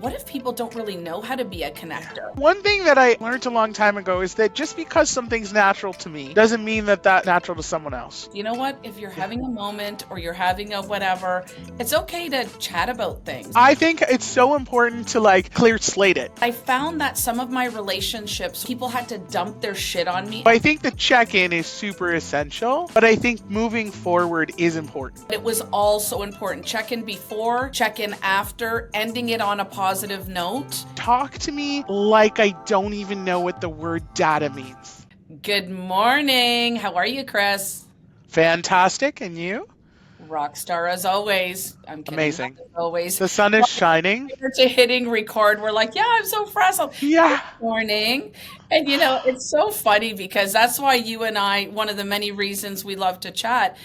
what if people don't really know how to be a connector? One thing that I learned a long time ago is that just because something's natural to me doesn't mean that that's natural to someone else. You know what? If you're having a moment or you're having a whatever, it's okay to chat about things. I think it's so important to like clear slate it. I found that some of my relationships, people had to dump their shit on me. I think the check-in is super essential, but I think moving forward is important. It was also important. Check in before, check in after, ending it on a positive note. Talk to me like I don't even know what the word data means. Good morning. How are you, Chris? Fantastic. And you? Rock star as always. I'm kidding. Amazing. As always. The sun is shining. To hitting record, we're like, yeah, I'm so frazzled. Yeah. Good morning. And you know, it's so funny because that's why you and I, one of the many reasons we love to chat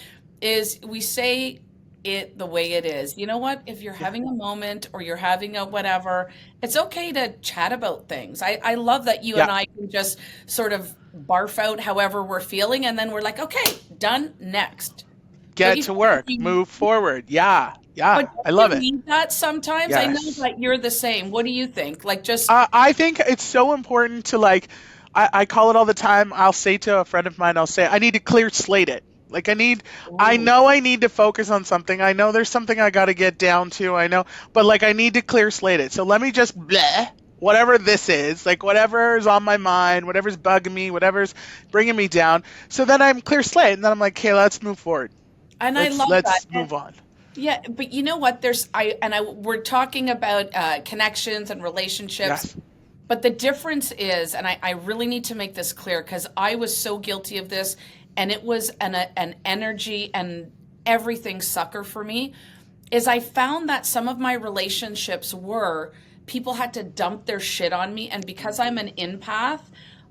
is we say it the way it is. You know what? If you're having a moment or you're having a whatever, it's okay to chat about things. I love that you and I can just sort of barf out however we're feeling. And then we're like, okay, done, next. Get to work, move forward. Yeah. I love it. Need that sometimes. Yes. I know that you're the same. What do you think? Like just I think it's so important to like, I call it all the time. I'll say to a friend of mine, I'll say, I need to clear slate it. Like I know I need to focus on something. I know there's something I got to get down to. I know, but like I need to clear slate it. So let me just bleh, whatever this is, like whatever's on my mind, whatever's bugging me, whatever's bringing me down. So then I'm clear slate, and then I'm like, okay, let's move forward. And I love that. Let's that. move on. Yeah, but you know what? We're talking about connections and relationships. Yes. But the difference is, and I really need to make this clear because I was so guilty of this, and it was an energy and everything sucker for me, is I found that some of my relationships were people had to dump their shit on me. And because I'm an empath,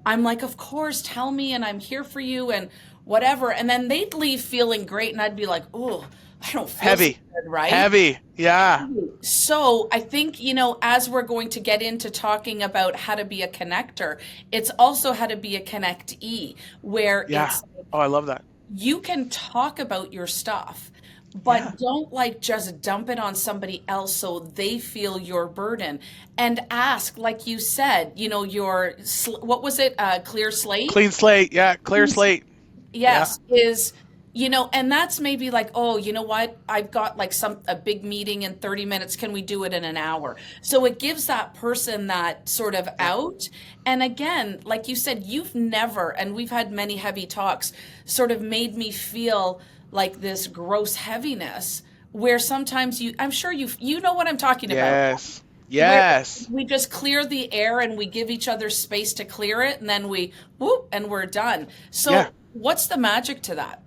I'm like, of course, tell me, and I'm here for you, and whatever. And then they'd leave feeling great, and I'd be like, oh, I don't feel heavy, so good, right? Heavy, yeah. So I think, you know, as we're going to get into talking about how to be a connector, it's also how to be a connectee, where it's I love that. You can talk about your stuff, but don't like just dump it on somebody else so they feel your burden. And ask, like you said, you know, what was it? Clear slate? Clean slate, yeah, clear slate. Yes, is, you know, and that's maybe like, oh, you know what? I've got like a big meeting in 30 minutes. Can we do it in an hour? So it gives that person that sort of out. And again, like you said, you've never, and we've had many heavy talks, sort of made me feel like this gross heaviness where sometimes I'm sure you know what I'm talking about. Yes. We just clear the air and we give each other space to clear it, and then we whoop and we're done. So what's the magic to that?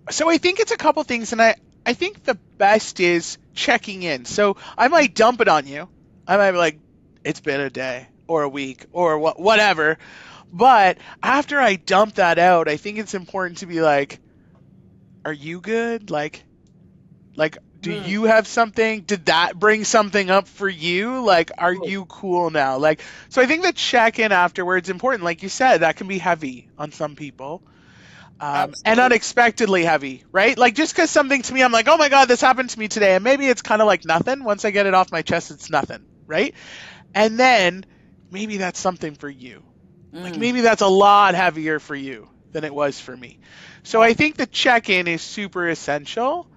So I think it's a couple things, and I think the best is checking in. So I might dump it on you. I might be like, it's been a day or a week or whatever. But after I dump that out, I think it's important to be like, are you good? Like, do you have something? Did that bring something up for you? Like, are you cool now? Like, so I think the check-in afterwards is important. Like you said, that can be heavy on some people. And unexpectedly heavy, right? Like just because something to me, I'm like, oh my God, this happened to me today. And maybe it's kind of like nothing. Once I get it off my chest, it's nothing, right? And then maybe that's something for you. Like maybe that's a lot heavier for you than it was for me. So I think the check-in is super essential.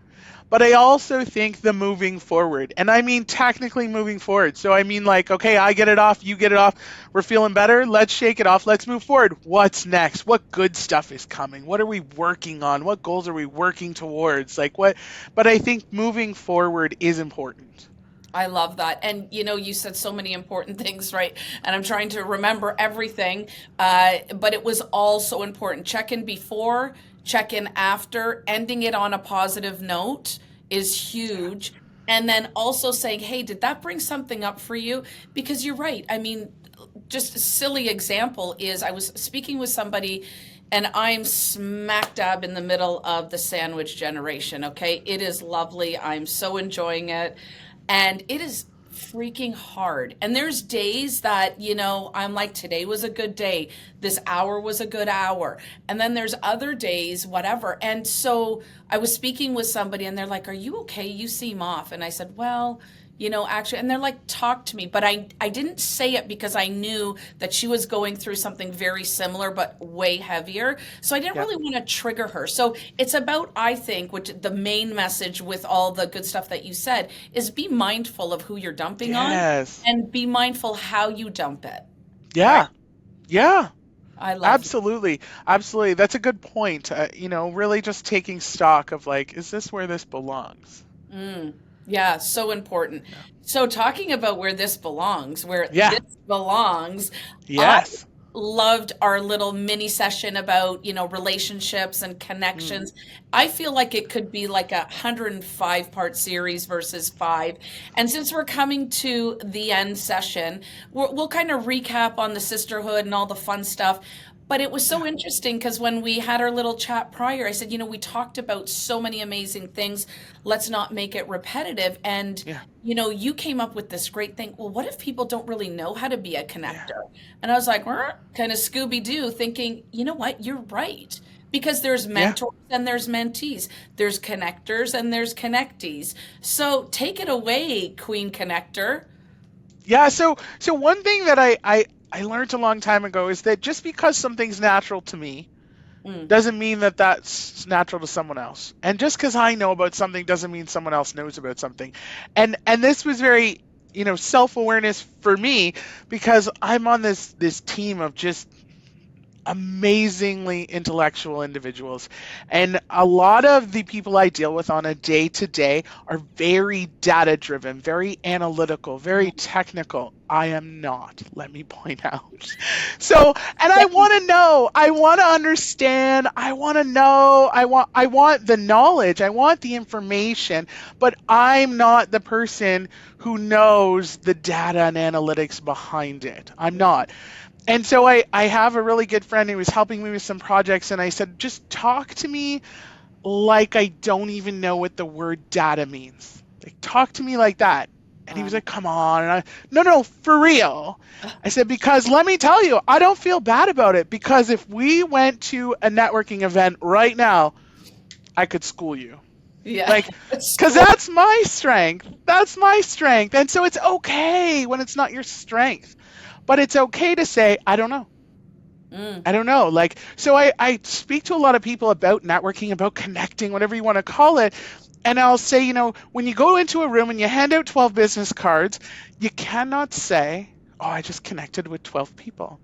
But I also think the moving forward, and I mean technically moving forward. So I mean like, okay, I get it off, you get it off. We're feeling better. Let's shake it off. Let's move forward. What's next? What good stuff is coming? What are we working on? What goals are we working towards? Like what? But I think moving forward is important. I love that. And, you know, you said so many important things, right? And I'm trying to remember everything. But it was all so important. Check in before, check in after, ending it on a positive note is huge. And then also saying, hey, did that bring something up for you? Because you're right. I mean, just a silly example is I was speaking with somebody and I'm smack dab in the middle of the sandwich generation. Okay. It is lovely. I'm so enjoying it. And it is freaking hard. And there's days that, you know, I'm like, today was a good day. This hour was a good hour. And then there's other days, whatever. And so I was speaking with somebody and they're like, are you okay? You seem off. And I said, well, actually, and they're like, talk to me. But I didn't say it because I knew that she was going through something very similar, but way heavier. So I didn't Yep. really want to trigger her. So it's about, I think, which the main message with all the good stuff that you said is be mindful of who you're dumping on Yes. and be mindful how you dump it. Right? Yeah. Yeah. I love that. Absolutely. Absolutely. That's a good point. Really just taking stock of like, is this where this belongs? Mm, yeah, so important. Yeah. So talking about where this belongs, where Yeah. this belongs, I Yes. loved our little mini session about, relationships and Mm. connections. I feel like it could be like a 105 part series versus five. And since we're coming to the end session, we'll kind of recap on the sisterhood and all the fun stuff. But it was Yeah. so interesting because when we had our little chat prior, I said, we talked about so many amazing things. Let's not make it repetitive. And, Yeah. you came up with this great thing. Well, what if people don't really know how to be a Yeah. connector? And I was like, kind of Scooby Doo, thinking, you know what? You're right. Because there's Yeah. mentors and there's mentees, there's connectors and there's connectees. So take it away, Queen Connector. Yeah. So one thing that I learned a long time ago is that just because something's natural to me Mm, doesn't mean that that's natural to someone else. And just because I know about something doesn't mean someone else knows about something. And this was very, self-awareness for me because I'm on this team of just amazingly intellectual individuals. And a lot of the people I deal with on a day to day are very data driven, very analytical, very mm. technical. I am not, let me point out. So, and I want to know, I want to understand, I want to know, I want the knowledge, I want the information, but I'm not the person who knows the data and analytics behind it. I'm not. And so I have a really good friend who was helping me with some projects, and I said, just talk to me like I don't even know what the word data means. Like, talk to me like that. And he was Uh, like, come on. And no, for real. I said, because let me tell you, I don't feel bad about it because if we went to a networking event right now, I could school you. yeah. Like, because School. that's my strength. That's my strength. And so it's okay when it's not your strength. But it's okay to say, I don't know. Mm, I don't know. Like, so I speak to a lot of people about networking, about connecting, whatever you want to call it. And I'll say, when you go into a room and you hand out 12 business cards, you cannot say, oh, I just connected with 12 people.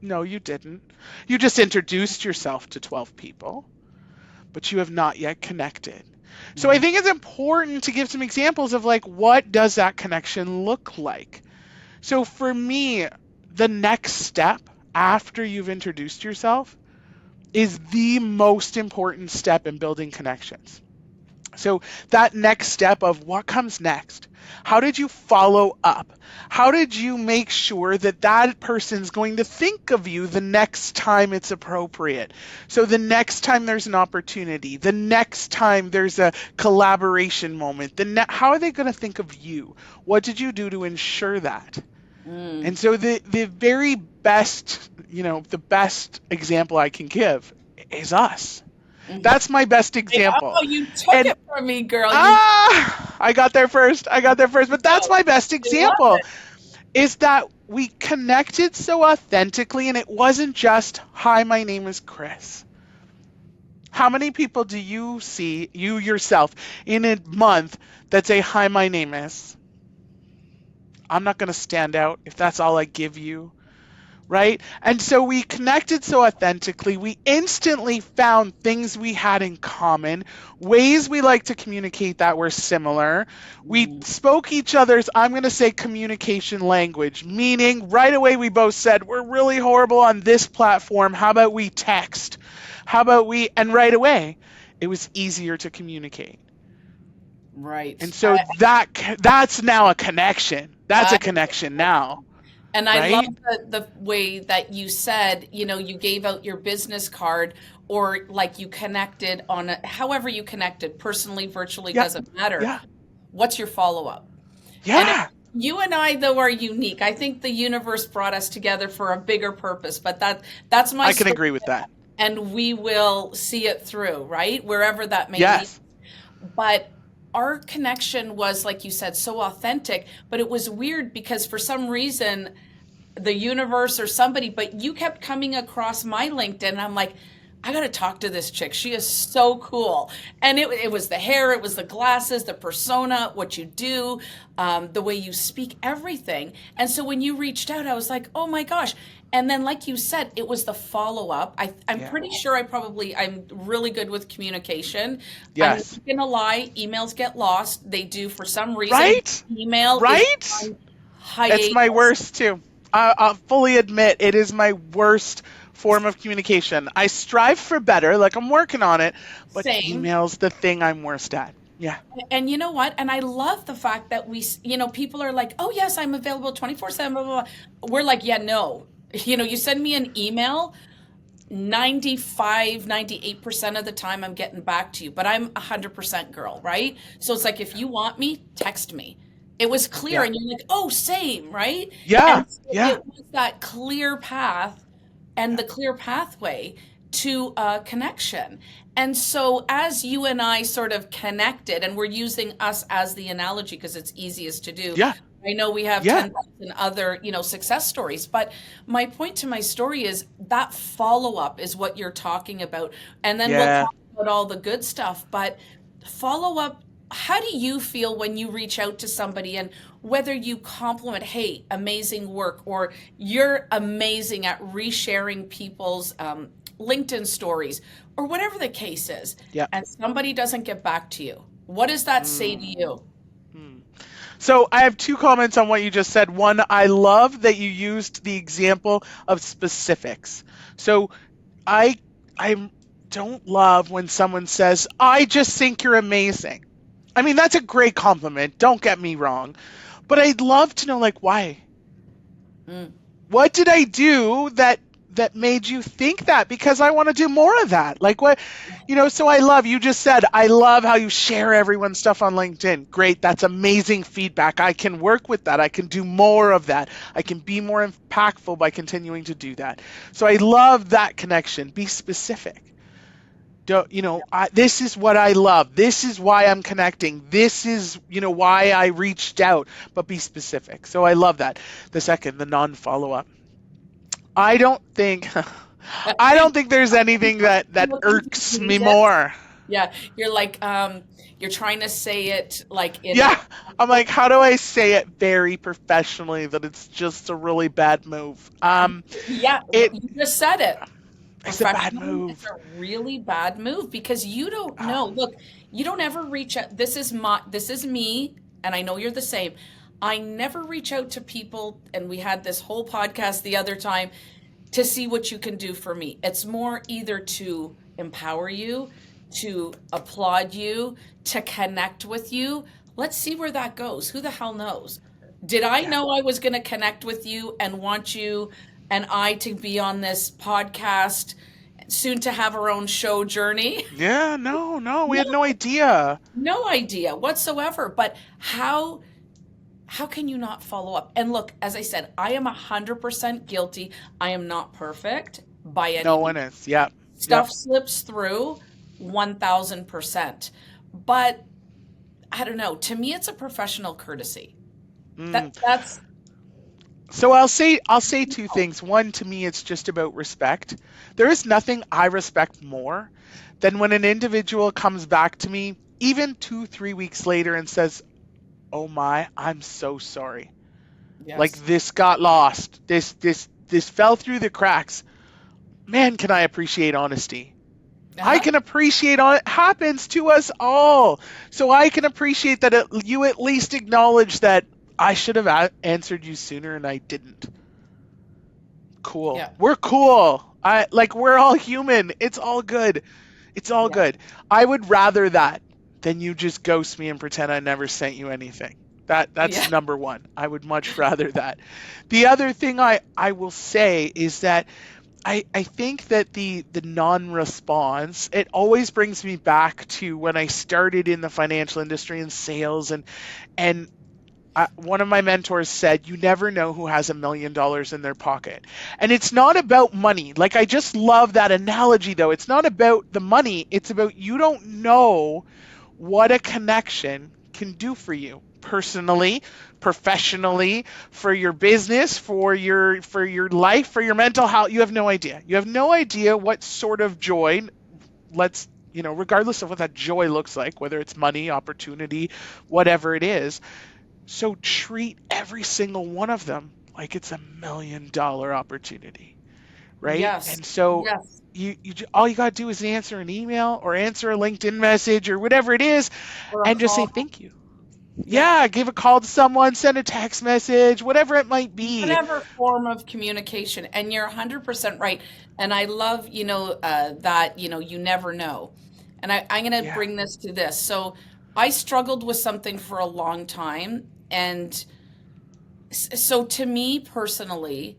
No, you didn't. You just introduced yourself to 12 people, but you have not yet connected. So I mm, think it's important to give some examples of like, what does that connection look like? So for me, the next step after you've introduced yourself is the most important step in building connections. So that next step of what comes next? How did you follow up? How did you make sure that that person's going to think of you the next time it's appropriate? So the next time there's an opportunity, the next time there's a collaboration moment, how are they going to think of you? What did you do to ensure that? mm. And so the very best, the best example I can give is us. Mhm. That's my best Oh, example. you took And it from me, girl. You I got there first. I got there first. But that's know. my best I love example it. is that we connected so authentically and it wasn't just, hi, my name is Chris. How many people do you see, you yourself, in a month that say, hi, my name is? I'm not going to stand out if that's all I give you. Right? And so we connected so authentically. We instantly found things we had in common, ways we like to communicate that were similar. We Mhm. spoke each other's, I'm going to say, communication language, meaning right away we both said, we're really horrible on this platform. How about we text? And right away, it was easier to communicate. Right. And so that's now a connection. That's I a connection now, And I love right? the way that you said, you gave out your business card or like you connected on however you connected, personally, virtually, Yeah. doesn't matter. Yeah. What's your follow up? And Yeah. you and I, though, are unique. I think the universe brought us together for a bigger purpose, but that's my I can story, agree with that. and we will see it through, right? Wherever that may lead. Yes. But our connection was, like you said, so authentic, but it was weird because for some reason, the universe or somebody, but you kept coming across my LinkedIn, and I'm like, I got to talk to this chick. She is so cool. And it was the hair, it was the glasses, the persona, what you do, the way you speak, everything. And so when you reached out, I was like, oh my gosh. And then, like you said, it was the follow up. I'm Yeah. pretty sure I'm really good with communication. I'm Yes. not gonna lie, emails get lost. They do for some reason. Right? Email is Right? on It's my hiatus. worst too. I'll fully admit it is my worst form of communication. I strive for better, like I'm working on it, but Same. email's the thing I'm worst at. Yeah. And you know what? And I love the fact that people are like, oh, yes, I'm available 24/7, blah, blah, blah. We're like, yeah, no. You send me an email, 98% of the time I'm getting back to you, but I'm 100% girl, right? So it's like, if you want me, text me. It was clear, Yeah. and you're like, oh, same, right? Yeah. And so Yeah. it was that clear path and the clear pathway to connection. And so as you and I sort of connected, and we're using us as the analogy because it's easiest to do. Yeah. I know we have Yeah. 10,000 other, success stories, but my point to my story is that follow up is what you're talking about. And then we'll Yeah. talk about all the good stuff, but follow up, how do you feel when you reach out to somebody, and whether you compliment, hey, amazing work, or you're amazing at resharing people's LinkedIn stories, or whatever the case is, Yeah. and somebody doesn't get back to you? What does that say to you? So I have two comments on what you just said. One, I love that you used the example of specifics. So I don't love when someone says, "I just think you're amazing." I mean, that's a great compliment. Don't get me wrong, but I'd love to know, like, why. Mm. What did I do that made you think that? Because I want to do more of that. Like, what, so you just said, I love how you share everyone's stuff on LinkedIn. Great. That's amazing feedback. I can work with that. I can do more of that. I can be more impactful by continuing to do that. So I love that connection. Be specific. This is what I love. This is why I'm connecting. This is, why I reached out, but be specific. So I love that. The second, the non-follow-up. I don't think I don't think there's anything that irks me more. Yeah, you're like, you're trying to say it like in Yeah, I'm like, how do I say it very professionally that it's just a really bad move? Yeah, it you just said it. It's a bad Professionally, move. it's a really bad move because you don't know. Look, you don't ever reach out. This is me, and I know you're the same. I never reach out to people, and we had this whole podcast the other time, to see what you can do for me. It's more either to empower you, to applaud you, to connect with you. Let's see where that goes. Who the hell knows? Did I know I was going to connect with you and want you and I to be on this podcast, soon to have our own show journey? Yeah, no, we had No, no idea. no idea whatsoever. But how can you not follow up? And look, as I said, I am 100% guilty. I am not perfect by any No means. one is. Yeah. Stuff slips through 1000%. But I don't know. To me, it's a professional courtesy. That's So I'll say two things. One, to me, it's just about respect. There is nothing I respect more than when an individual comes back to me, even 2-3 weeks later, and says, "Oh my, I'm so sorry. Like, yes. this got lost. This fell through the cracks." Man, can I appreciate honesty. I Uh-huh. can appreciate it happens to us all. So I can appreciate that you at least acknowledge that I should have answered you sooner and I didn't. Cool. Yeah. We're cool. We're all human. It's all good. It's all Yeah. good. I would rather that than you just ghost me and pretend I never sent you anything. That's Yeah. number one. I would much rather that. The other thing I will say is that I think that the non-response, it always brings me back to when I started in the financial industry and sales, and one of my mentors said, "You never know who has $1 million in their pocket." And it's not about money. Like, I just love that analogy, though. It's not about the money. It's about, you don't know what a connection can do for you personally, professionally, for your business, for your life, for your mental health. You have no idea. You have no idea what sort of joy, regardless of what that joy looks like, whether it's money, opportunity, whatever it is. So treat every single one of them like it's $1 million opportunity, right? Yes. And so Yes. all you got to do is answer an email or answer a LinkedIn message or whatever it is, Or a and just say call. thank you. Yeah. Yeah, give a call to someone, send a text message, whatever it might be. Whatever form of communication. And you're 100% right. And I love, that, you never know. And I'm going to Yeah. bring this to this. So I struggled with something for a long time. And so to me personally,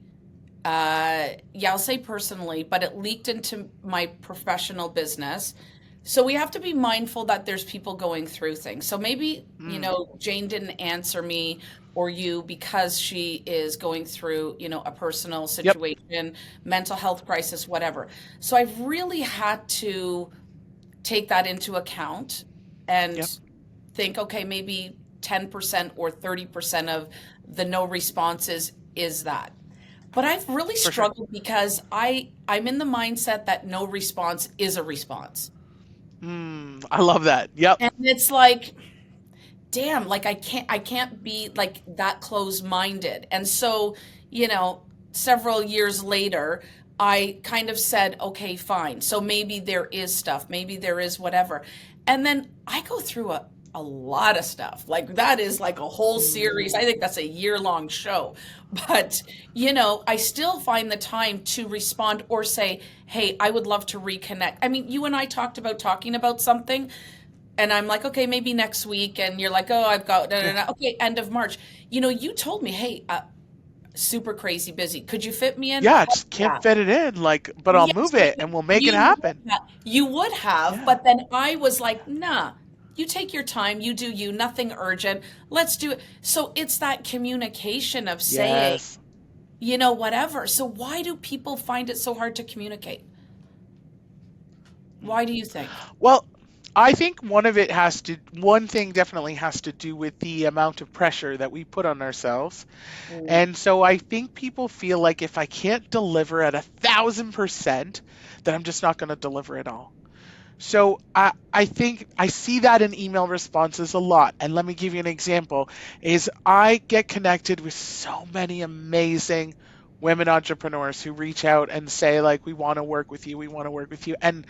yeah, I'll say personally, but it leaked into my professional business. So we have to be mindful that there's people going through things. So maybe, Mm. Jane didn't answer me or you because she is going through, a personal Yep. situation, mental health crisis, whatever. So I've really had to take that into account Yep. and think, okay, maybe 10% or 30% of the no responses is that. But I've really For sure. struggled because I'm in the mindset that no response is a response. I love that. Yep. And it's like, damn, like I can't be like that close-minded. And so, several years later, I kind of said, okay, fine. So maybe there is stuff, maybe there is whatever. And then I go through a lot of stuff. Like that is like a whole series. I Mm. think that's a year-long show. But, I still find the time to respond or say, hey, I would love to reconnect. I mean, you and I talked about talking about something and I'm like, okay, maybe next week. And you're like, oh, I've got, da, da, Yeah. da. Okay, end of March. You told me, hey, super crazy busy. Could you fit me in? Yeah, I Heck just can't yeah. fit it in, like, but I'll Yes, move but it you, and we'll make it you happen. would have, you would have, Yeah. but then I was like, nah, you take your time, you do you, nothing urgent. Let's do it. So it's that communication of saying, Yes. whatever. So why do people find it so hard to communicate? Mm. Why do you think? Well, I think one thing definitely has to do with the amount of pressure that we put on ourselves. Mm, And so I think people feel like if I can't deliver at 1,000%, then I'm just not going to deliver at all. So I think I see that in email responses a lot. And let me give you an example is I get connected with so many amazing women entrepreneurs who reach out and say like, we want to work with you. We want to work with you. And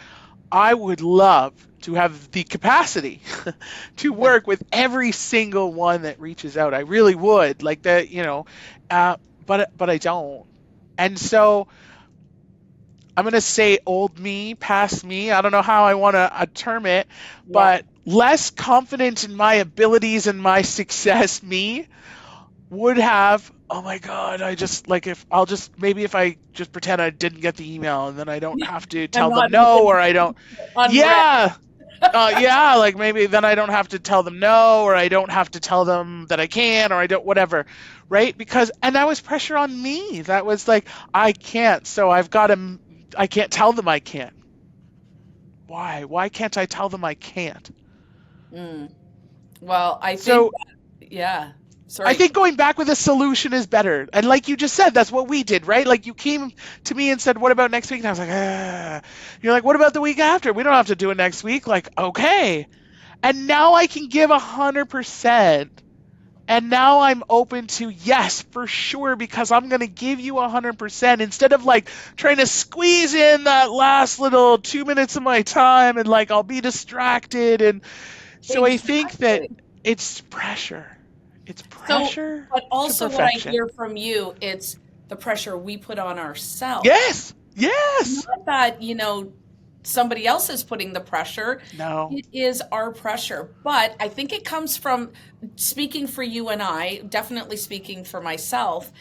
I would love to have the capacity to yeah. work with every single one that reaches out. I really would like that, uh, but I don't. And so I'm going to say old me, past me. I don't know how I want to term it, Yeah. but less confident in my abilities and my success me would have, oh my God, I just like if I just pretend I didn't get the email and then I don't have to I'm tell them not no even or I don't, unread. yeah, yeah, like maybe then I don't have to tell them no or I don't have to tell them that I can or I don't, whatever, right? And that was pressure on me. That was like, I can't, so I can't tell them I can't. Why? Why can't I tell them I can't? Mm. Well, I think So that, yeah. I Sorry. think going back with a solution is better. And like you just said, that's what we did, right? Like you came to me and said, what about next week? And I was like, ah. You're like, what about the week after? We don't have to do it next week. Like, okay. And now I can give 100%. And now I'm open to yes, for sure, because I'm going to give you 100% instead of like trying to squeeze in that last little 2 minutes of my time and like I'll be distracted. And so I think that Exactly. it's pressure. It's So, pressure but to also what I perfection. hear from you, it's the pressure we put on ourselves. Yes. Yes. Not that, somebody else is putting the pressure. No. It is our pressure. But I think it comes from speaking for you and I, definitely speaking for myself.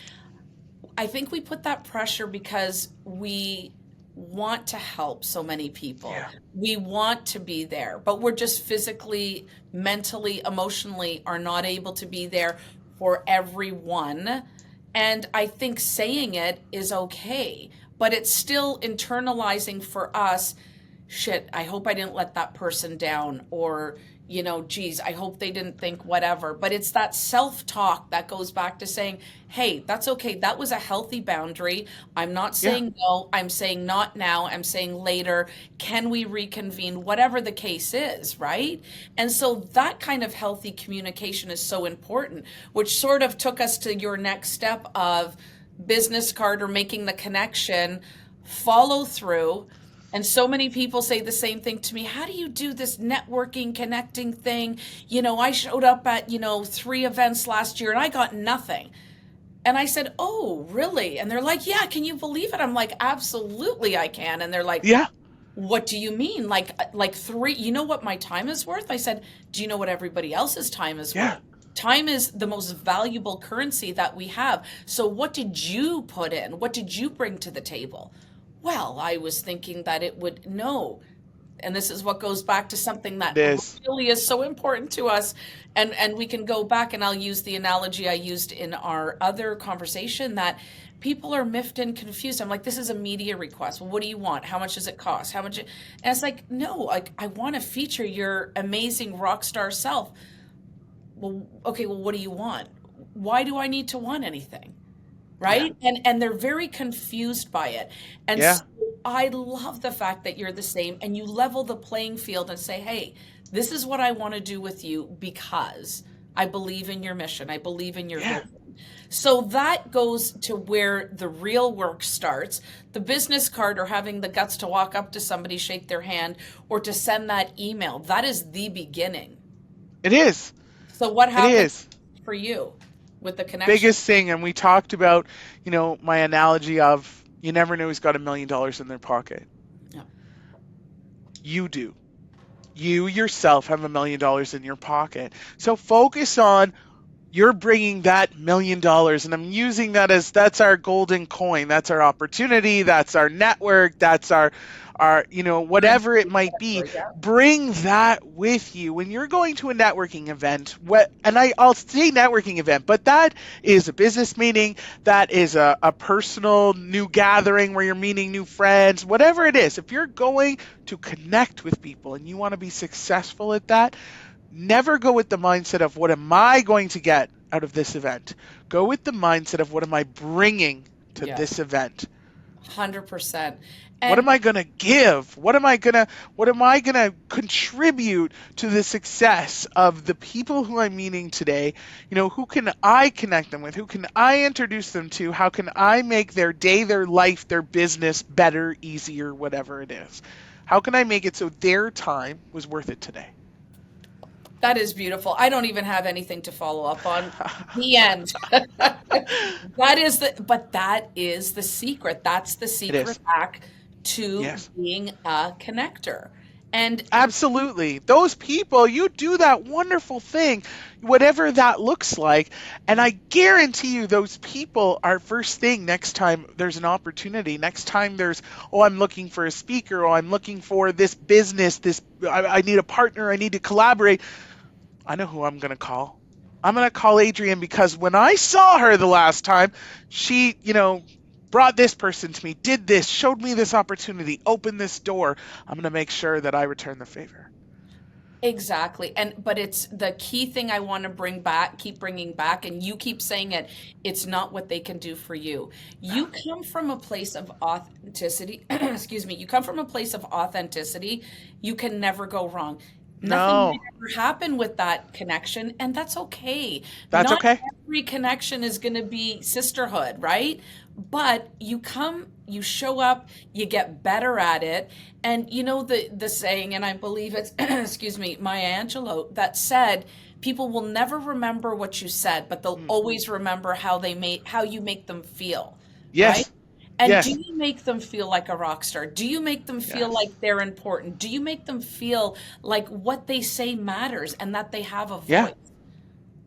I think we put that pressure because we want to help so many people. Yeah. We want to be there, but we're just physically, mentally, emotionally are not able to be there for everyone. And I think saying it is okay, but it's still internalizing for us. Shit, I hope I didn't let that person down. Or, geez, I hope they didn't think whatever. But it's that self-talk that goes back to saying, hey, that's okay. That was a healthy boundary. I'm not Yeah, saying no. I'm saying not now. I'm saying later. Can we reconvene? Whatever the case is, right? And so that kind of healthy communication is so important, which sort of took us to your next step of business card or making the connection, follow through. And so many people say the same thing to me. How do you do this networking, connecting thing? I showed up at, 3 events last year and I got nothing. And I said, oh, really? And they're like, yeah, can you believe it? I'm like, absolutely I can. And they're like, yeah, what do you mean? Like 3, you know what my time is worth? I said, do you know what everybody else's time is yeah, worth? Time is the most valuable currency that we have. So what did you put in? What did you bring to the table? Well, I was thinking that it would no. And this is what goes back to something it that is. really is so important to us. And we can go back and I'll use the analogy I used in our other conversation that people are miffed and confused. I'm like, this is a media request. Well, what do you want? How much does it cost? How much? And it's like, no, like I want to feature your amazing rock star self. Well, okay, well, what do you want? Why do I need to want anything? Yeah, Right? And they're very confused by it. And yeah, so I love the fact that you're the same and you level the playing field and say, hey, this is what I want to do with you because I believe in your mission. I believe in your yeah. vision. So that goes to where the real work starts. The business card or having the guts to walk up to somebody, shake their hand, or to send that email. That is the beginning. It is. So what It happened is. for you with the connection? Biggest thing, and we talked about, my analogy of you never know who's got $1 million in their pocket. Yeah. You do. You yourself have $1 million in your pocket. So focus on you're bringing that $1 million, and I'm using that as that's our golden coin, that's our opportunity, that's our network, that's our whatever it might be. Yeah. Bring that with you when you're going to a networking event. I'll say networking event, but that is a business meeting, that is a personal new gathering where you're meeting new friends, whatever it is. If you're going to connect with people and you want to be successful at that, never go with the mindset of what am I going to get out of this event. Go with the mindset of what am I bringing to Yeah. this event. 100%. What And am I going to give? What am I going to contribute to the success of the people who I'm meeting today? Who can I connect them with? Who can I introduce them to? How can I make their day, their life, their business better, easier, whatever it is? How can I make it so their time was worth it today? that is beautiful. I don't even have anything to follow up on. The end. That is the secret. That's the It secret is. hack to Yes. being a connector. And Absolutely. Those people, you do that wonderful thing, whatever that looks like. And I guarantee you, those people are first thing next time there's an opportunity. Next time I'm looking for a speaker, or I'm looking for this business, I need a partner, I need to collaborate. I know who I'm going to call. I'm going to call Adrianne because when I saw her the last time, she, brought this person to me, did this, showed me this opportunity, opened this door. I'm going to make sure that I return the favor. exactly. But it's the key thing I want to keep bringing back, and you keep saying it, it's not what they can do for you. You come from a place of authenticity. Excuse me. You come from a place of authenticity. You can never go wrong. Nothing might No, ever happen with that connection, and that's okay. that's Not okay. every connection is going to be sisterhood, right? But you show up, you get better at it, and you know the saying, and I believe it's excuse me, Maya Angelou that said, people will never remember what you said, but they'll Mm. always remember how you make them feel, right? Yes, And do yes, you make them feel like a rock star? Do you make them feel yes. like they're important? Do you make them feel like what they say matters and that they have a Yeah, voice?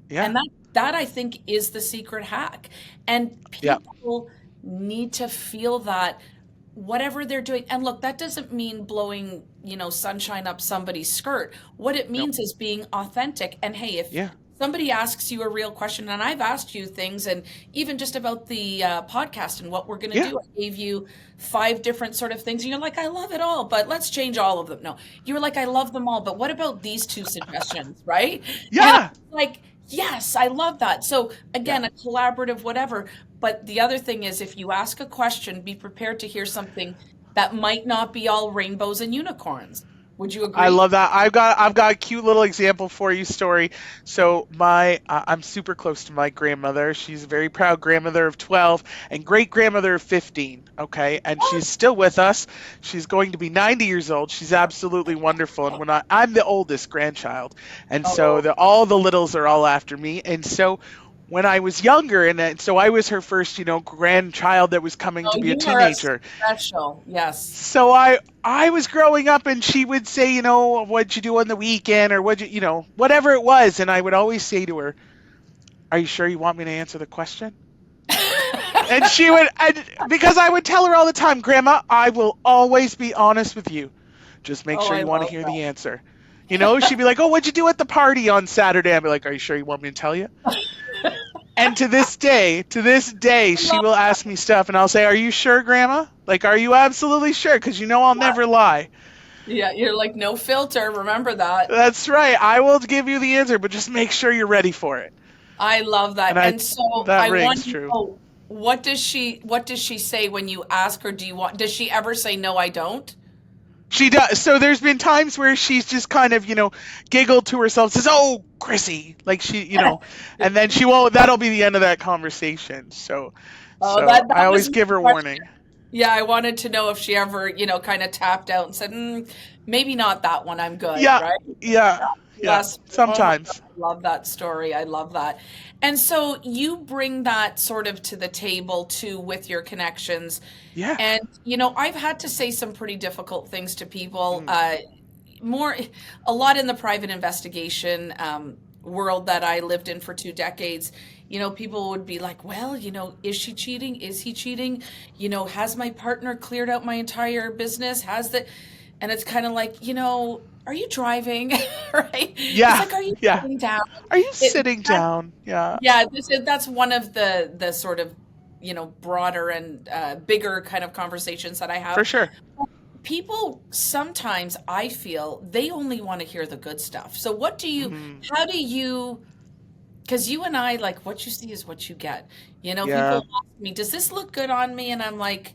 yeah, And that I think is the secret hack. And yeah. people need to feel that whatever they're doing. And look, that doesn't mean blowing, sunshine up somebody's skirt. What it Nope. means is being authentic. And hey, if Yeah, somebody asks you a real question, and I've asked you things, and even just about the podcast and what we're going to Yeah. do, I gave you 5 different sort of things, and you're like, I love it all, but let's change all of them. No, you were like, I love them all, but what about these 2 suggestions, right? And I'm Yeah. like, yes, I love that. So Yeah. again, a collaborative, whatever. But the other thing is, if you ask a question, be prepared to hear something that might not be all rainbows and unicorns. Would you I agree? love that. I've got a cute little example for you story. So I'm super close to my grandmother. She's a very proud grandmother of 12 and great grandmother of 15. Okay, and she's still with us. She's going to be 90 years old. She's absolutely wonderful. And I'm the oldest grandchild, and so Oh, all the littles are all after me. And so when I was younger, so I was her first, grandchild that was coming to no, be a you are a teenager. special. Yes. So I was growing up and she would say, what'd you do on the weekend or whatever it was. And I would always say to her, are you sure you want me to answer the question? And because I would tell her all the time, Grandma, I will always be honest with you. Just make Oh, sure I you want to love hear the that. answer. She'd be like, oh, what'd you do at the party on Saturday? I'd be like, are you sure you want me to tell you? And to this day, I she love will ask me stuff and I'll say, are you sure, Grandma? Like, are you absolutely sure? Because I'll that. never lie. Yeah, you're like no filter. Remember that. That's right. I will give you the answer, but just make sure you're ready for it. I love And that. And so that I want rings to true. know, what does she say when you ask her, does she ever say no, I don't? She does. So there's been times where she's just kind of, giggled to herself, says, "Oh, Chrissy," like and then she won't. That'll be the end of that conversation. So, Oh, so that I that always was give my her question. warning. Yeah, I wanted to know if she ever, kind of tapped out and said, maybe not that one. I'm good, Yeah, right? yeah, yeah. Bless her. Oh my God, Sometimes. I love that story. I love that. And so you bring that sort of to the table too with your connections. Yeah. And, I've had to say some pretty difficult things to people, Mm. more, a lot in the private investigation world that I lived in for 2 decades. People would be like, well, is she cheating? Is he cheating? Has my partner cleared out my entire business? And it's kind of like, are you driving? Right? It's Yeah, like, are you yeah. sitting down? Are you It, sitting that, down? Yeah, yeah, that's one of the sort of, broader and bigger kind of conversations that I for have. sure. People sometimes, I feel, they only want to hear the good stuff. So Hmm. how do you, because you and I, like, what you see is what you get. Yeah. People ask me, does this look good on me? And I'm like,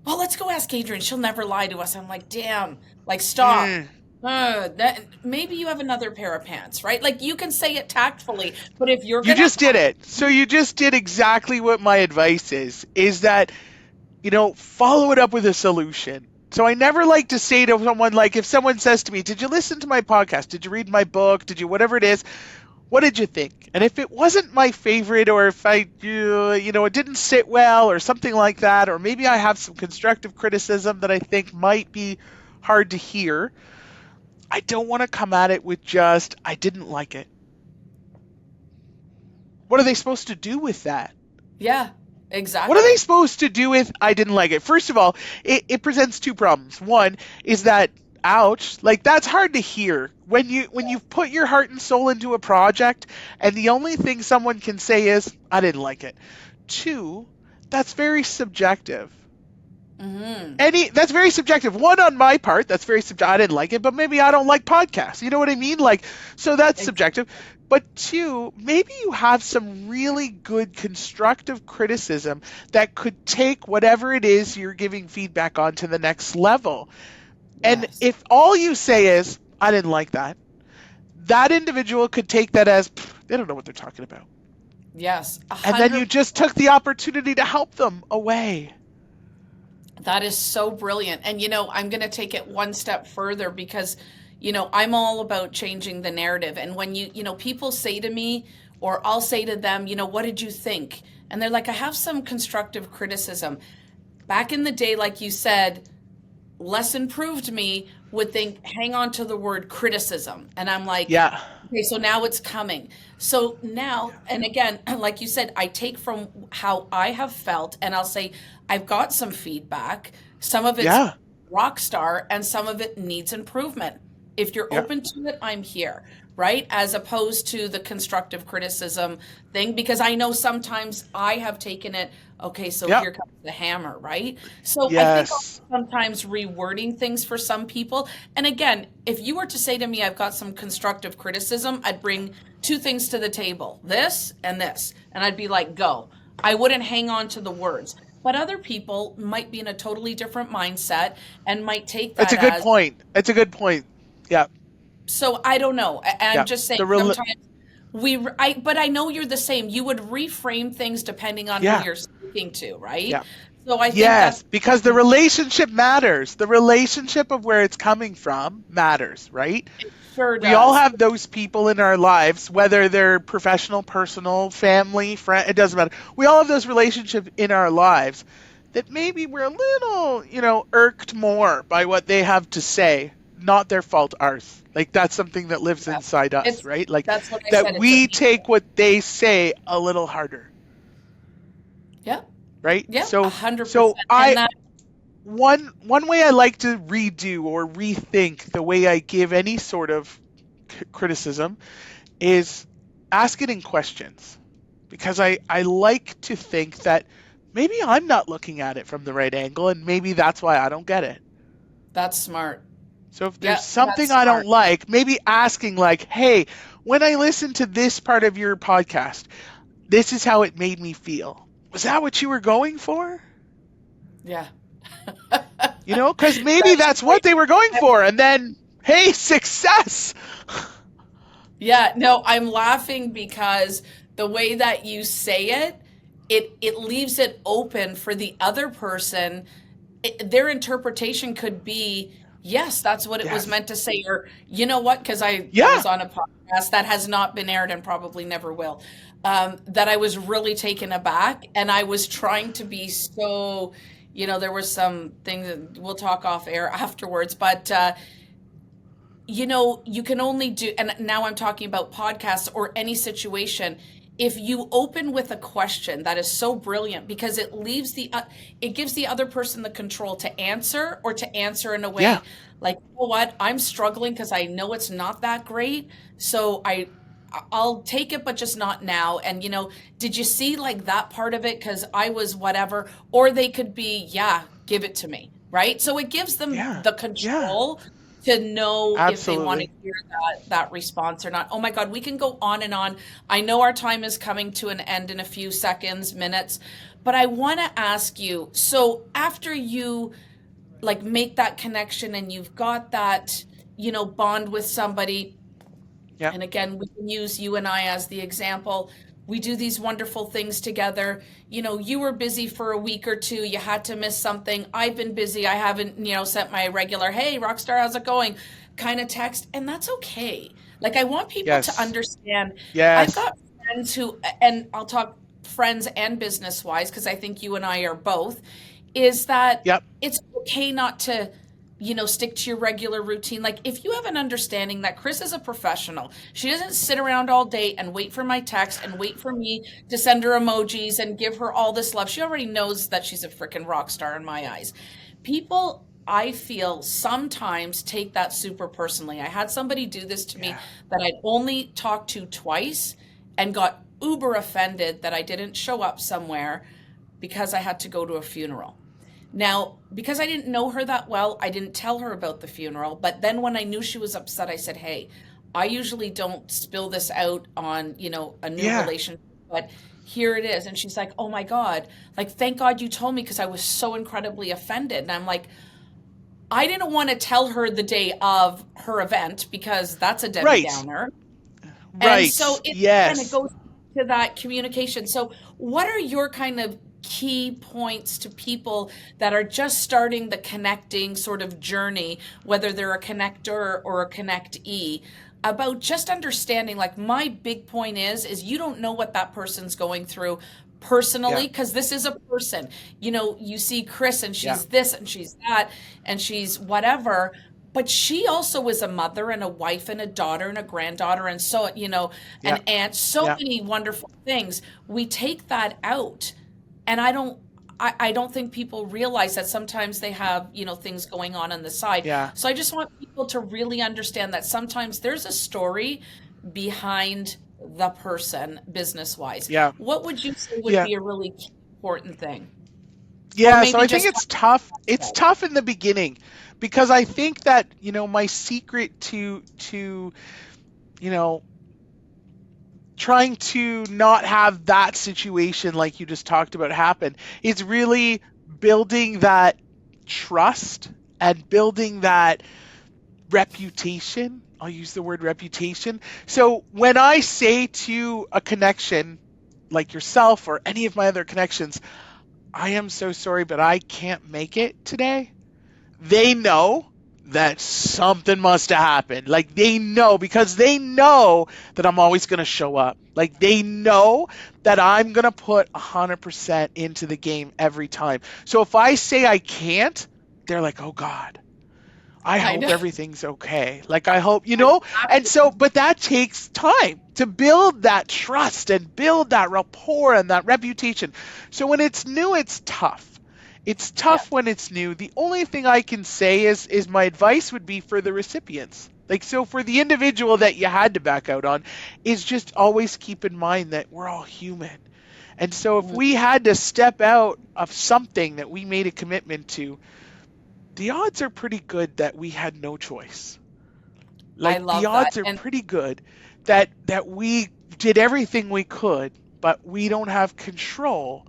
well, let's go ask Adrianne. She'll never lie to us. I'm like, damn, like, stop. Mm. Maybe you have another pair of pants, right? Like, you can say it tactfully, but if you're You gonna, just did it. So you just did exactly what my advice is that follow it up with a solution. So I never like to say to someone, like, if someone says to me, did you listen to my podcast? Did you read my book? Did you, whatever it is, what did you think? And if it wasn't my favorite, or if it didn't sit well or something like that, or maybe I have some constructive criticism that I think might be hard to hear, I don't want to come at it with just, I didn't like it. What are they supposed to do with that? yeah, What are they exactly. supposed to do with I didn't like it? First of all, it presents two problems. One is that ouch, like that's hard to hear when you've put your heart and soul into a project and the only thing someone can say is I didn't like it. Two, that's very subjective. Hmm. That's very subjective. One, on my part, that's very subjective. I didn't like it, but maybe I don't like podcasts. You know what I mean? Like, so that's subjective. But two, maybe you have some really good constructive criticism that could take whatever it is you're giving feedback on to the next level. And Yes. if all you say is, I didn't like that, that individual could take that as, they don't know what they're talking about. Yes. a And then you hundred. just took the opportunity to help them away. That is so brilliant. And I'm going to take it one step further because, I'm all about changing the narrative. And when people say to me, or I'll say to them, what did you think? And they're like, I have some constructive criticism. Back in the day, like you said, less improved me would think, hang on to the word criticism. And I'm like, Yeah. okay, so now it's coming. So now, and again, like you said, I take from how I have felt and I'll say, I've got some feedback. Some of it's Yeah. rock star and some of it needs improvement. If you're Yeah. open to it, I'm here. right? As opposed to the constructive criticism thing, because I know sometimes I have taken it, okay, so Yep. here comes the hammer, right? So I think Yes. sometimes rewording things for some people. And again, if you were to say to me, I've got some constructive criticism, I'd bring two things to the table, this and this. And I'd be like, go. I wouldn't hang on to the words. But other people might be in a totally different mindset and might take It's that a good as, point. It's a good point. Yeah. so I don't know. I'm Yeah. just saying The rel sometimes but I know you're the same. You would reframe things depending on who yeah. you're speaking to, right? Yeah. So I think that's Yes, because the relationship matters. The relationship of where it's coming from matters, right? sure We all does. have those people in our lives, whether they're professional, personal, family, friend, it doesn't matter. We all have those relationships in our lives that maybe we're a little, irked more by what they have to say. Not their fault, ours. Like that's something that lives Yeah. inside us, It's right? Like that's what I that said. It's a we take what they say a little harder, yeah, right? yeah, So 100%. so And I that one way I like to redo or rethink the way I give any sort of criticism is ask it in questions, because I like to think that maybe I'm not looking at it from the right angle, and maybe that's why I don't get it. that's smart. So if there's Yeah, that's something I don't smart. like, maybe asking like, hey, when I listened to this part of your podcast, this is how it made me feel. Was that what you were going for? Yeah. Because maybe That's that's what great. they were going for. And then, hey, success. Yeah, no, I'm laughing because the way that you say it, it leaves it open for the other person. Their interpretation could be, yes, that's what it was Yes. meant to say, or you know what? Because I Yeah. was on a podcast that has not been aired and probably never will. That I was really taken aback, and I was trying to be so, there were some things that we'll talk off air afterwards, but you can only do, and now I'm talking about podcasts or any situation. If you open with a question, that is so brilliant because it gives the other person the control to answer, or to answer in a Yeah. way like, you know what, I'm struggling because I know it's not that great. So I'll take it, but just not now. And did you see like that part of it? Because I was whatever. Or they could be, yeah, give it to me. Right. So it gives them Yeah. the Yeah. control to know if they want to Absolutely. hear that response or not. Oh my God, we can go on and on. I know our time is coming to an end in a few seconds, minutes, but I want to ask you, so after you like make that connection and you've got that, bond with somebody, Yeah. and again, we can use you and I as the example. We do these wonderful things together. You were busy for a week or two. You had to miss something. I've been busy. I haven't, sent my regular, hey, Rockstar, how's it going? Kind of text. And that's okay. Like, I want people to Yes. understand. I've Yes. got friends who, and I'll talk friends and business wise, because I think you and I are both, is that Yep. it's okay not to stick to your regular routine. Like if you have an understanding that Chris is a professional, she doesn't sit around all day and wait for my text and wait for me to send her emojis and give her all this love. She already knows that she's a freaking rock star in my eyes. People, I feel, sometimes take that super personally. I had somebody do this to me Yeah. that I'd only talked to twice and got uber offended that I didn't show up somewhere because I had to go to a funeral. Now, because I didn't know her that well, I didn't tell her about the funeral. But then when I knew she was upset, I said, hey, I usually don't spill this out on, a new Yeah. relationship, but here it is. And she's like, oh my God, like, thank God you told me because I was so incredibly offended. And I'm like, I didn't want to tell her the day of her event because that's a Debbie Right. Downer. And so Right. it kind of Yes. goes to that communication. So, what are your kind of key points to people that are just starting the connecting sort of journey, whether they're a connector or a connectee, about just understanding? Like, my big point is you don't know what that person's going through Yeah. personally, because this is a person. You see Chris and Yeah. she's this and she's that and she's whatever, but she also is a mother and a wife and a daughter and a granddaughter, and so Yeah. an aunt, so Yeah. many wonderful things. We take that out, and I don't think people realize that sometimes they have things going on the side. Yeah. So I just want people to really understand that sometimes there's a story behind the person business wise. Yeah. What would you say would Yeah. be a really important thing? Or Yeah, so maybe I think just it's tough. It's about tough in the beginning because I think that, my secret to, you know, trying to not have that situation like you just talked about happen is really building that trust and building that reputation. I'll use the word reputation. So when I say to a connection like yourself or any of my other connections, I am so sorry, but I can't make it today, they know that something must have happened. Like they know because they know that I'm always going to show up. Like they know that I'm going to put 100% into the game every time. So if I say I can't, they're like, "Oh God, I I hope know. everything's okay." Like I hope, I and so, but that takes time to build that trust and build that rapport and that reputation. So when it's new, it's tough. It's Yeah. tough when it's new. The only thing I can say is my advice would be for the recipients. Like, so for the individual that you had to back out on, is just always keep in mind that we're all human. And so if Mm, we had to step out of something that we made a commitment to, the odds are pretty good that we had no choice. I Like the love that. odds are And pretty good that we did everything we could, but we don't have control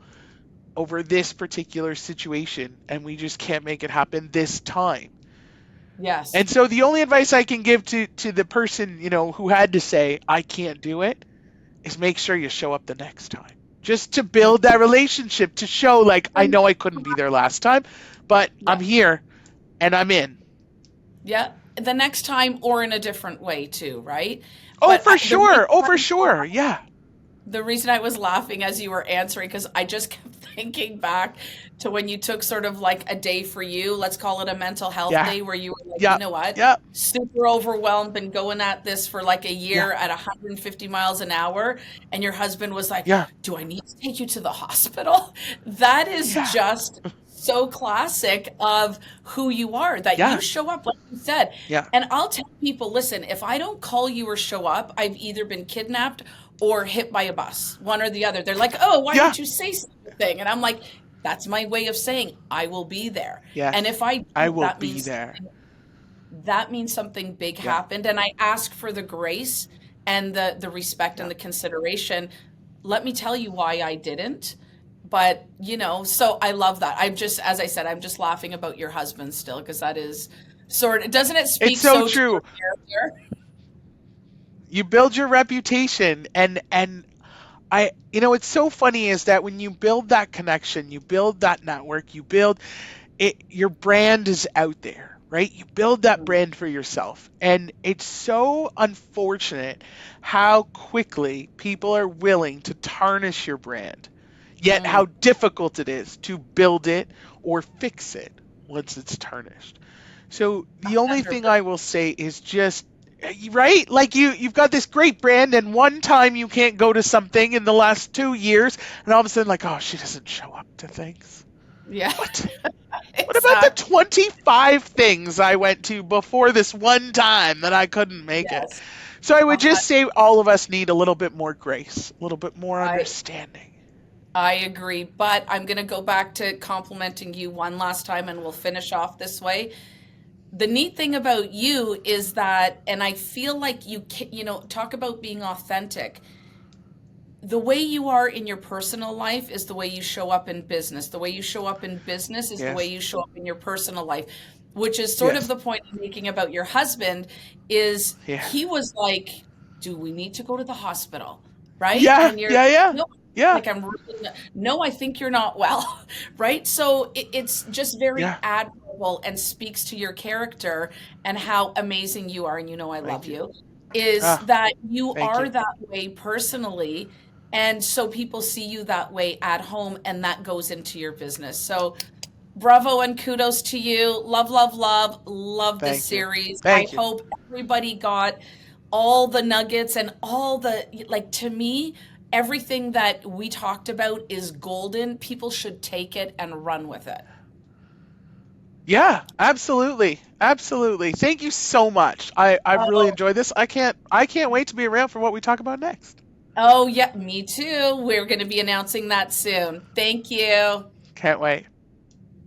over this particular situation and we just can't make it happen this time. yes. And so the only advice I can give to the person, who had to say I can't do it is make sure you show up the next time. Just to build that relationship to show like I And know I couldn't be there last time, but yeah. I'm here and I'm in. Yeah. The next time or in a different way too, right? Oh, But for the reason sure. Oh, I for was sure. Yeah. the reason I was laughing as you were answering, because I just kept thinking back to when you took sort of like a day for you, let's call it a mental health Yeah. day, where you were like, you Yeah. know what, Yeah. super overwhelmed, been going at this for like a Yeah. year at 150 miles an hour. And your husband was like, Yeah. do I need to take you to the hospital? That is Yeah. just so classic of who you are, that you Yeah. show up, like you said. Yeah. And I'll tell people, listen, if I don't call you or show up, I've either been kidnapped or hit by a bus, one or the other. They're like, oh, why Yeah. didn't you say something? And I'm like, that's my way of saying I will be there. And Yes. if I I do, will be there. that means something big Yeah. happened. And I ask for the grace and the respect Yeah. and the consideration. Let me tell you why I didn't. But, so I love that. I'm just, as I said, I'm just laughing about your husband still, because that is doesn't it It's speak so so to your true. character? You build your reputation and it's so funny is that when you build that connection, you build that network, you build it, your brand is out there, right? You build that Mm, brand for yourself. And it's so unfortunate how quickly people are willing to tarnish your brand, yet mm, how difficult it is to build it or fix it once it's tarnished. So the only thing I 100%. will say is just right, like you've got this great brand and one time you can't go to something in the last 2 years and all of a sudden like, oh, she doesn't show up to things. Yeah, What about the exactly. 25 things I went to before this one time that I couldn't make it? Yes. So I would Uh, just say all of us need a little bit more grace, a little bit more I understanding. I agree, but I'm going to go back to complimenting you one last time and we'll finish off this way. The neat thing about you is that, and I feel like talk about being authentic. The way you are in your personal life is the way you show up in business. The way you show up in business is the way Yes. you show up in your personal life, which is sort of Yes. the point I'm making about your husband is Yeah. he was like, do we need to go to the hospital? Right? Yeah. And you're Yeah. Yeah. no, Yeah. like I'm really no, I think you're not well. Right? So it's just very Yeah. admirable and speaks to your character and how amazing you are. And I love Thank you. you, is Ah, that you thank are you. that way personally, and so people see you that way at home, and that goes into your business. So bravo and kudos to you. Love, love, love, love this Thank you. series. I Thank you. hope everybody got all the nuggets and all the, like, to me, everything that we talked about is golden. People should take it and run with it. Yeah, absolutely. Absolutely. Thank you so much. I've really Oh, enjoyed this. I can't wait to be around for what we talk about next. oh yeah, me too. We're going to be announcing that soon. Thank you. Can't wait.